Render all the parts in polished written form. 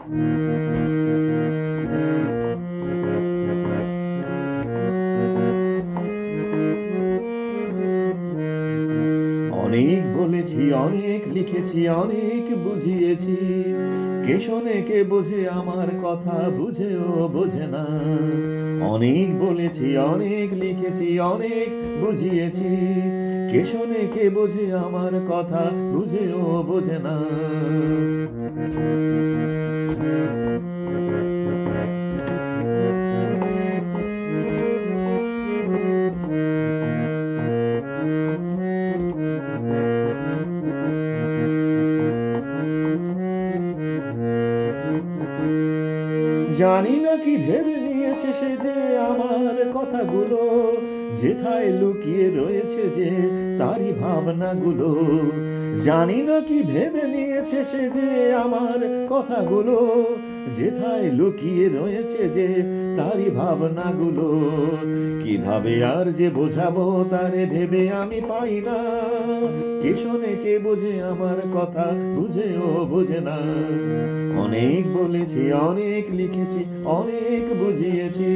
অনেক বলেছি, অনেক লিখেছি, অনেক বুঝিয়েছি, কে শোনে কে বোঝে আমার কথা, বুঝেও বোঝে না। অনেক বলেছি, অনেক লিখেছি, অনেক বুঝিয়েছি, কে শোনে কে বোঝে আমার কথা, বুঝেও বোঝে না। জানি না কি ভেবে নিয়েছে সে যে আমার কথাগুলো, যেথায় লুকিয়ে রয়েছে যে তারই ভাবনাগুলো। জানি না কি ভেবে নিয়েছে সে যে আমার কথাগুলো, যেথায় লুকিয়ে রয়েছে যে তারই ভাবনাগুলো। কিভাবে আর যে বোঝাবো তারে ভেবে আমি পাই না, কে শোনে কে বোঝে আমার কথা, বুঝেও বোঝে না। অনেক বলেছি, অনেক লিখেছি, অনেক বুঝিয়েছি,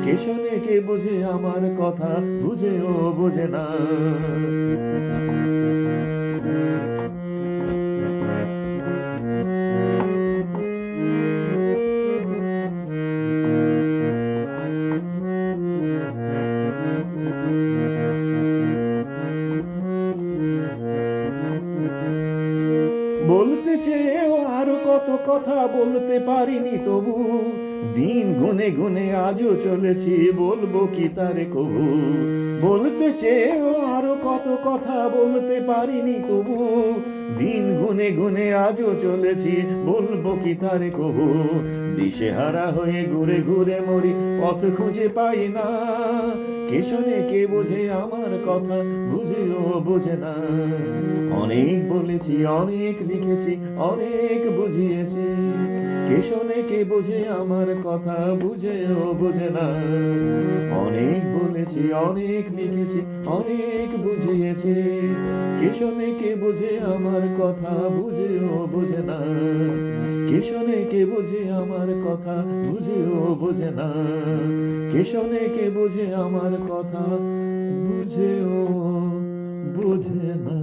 কে শোনে কে বোঝে আমার কথা, বুঝেও বোঝে না। বলতে চেয়েও আরো কত কথা বলতে পারিনি তবু, দিন গুনে গুনে আজও চলেছি, বলবো কি তারে কবু। বলতে চেয়েও আরো কত কথা বলতে পারিনি তবু, দিন গুনে গুনে আজও চলেছি, বলবো কি তারে কবু। দিশেহারা হয়ে ঘুরে ঘুরে মরি, পথ খুঁজে পাই না, কে শোনে কে বোঝে আমার কথা, বুঝেও বোঝে না। অনেক বলেছি, অনেক লিখেছি, অনেক বুঝিয়েছি, কে শোনে কে বোঝে আমার কথা, বুঝেও বোঝে না। অনেক বলেছি, অনেক লিখেছি, অনেক বুঝিয়েছি, কে শোনে কে বোঝে আমার কথা, বুঝেও বোঝে না। কে শোনে কে বোঝে আমার কথা, বুঝেও বোঝে না। কে শোনে কে বোঝে আমার কথা, বুঝেও বোঝে না।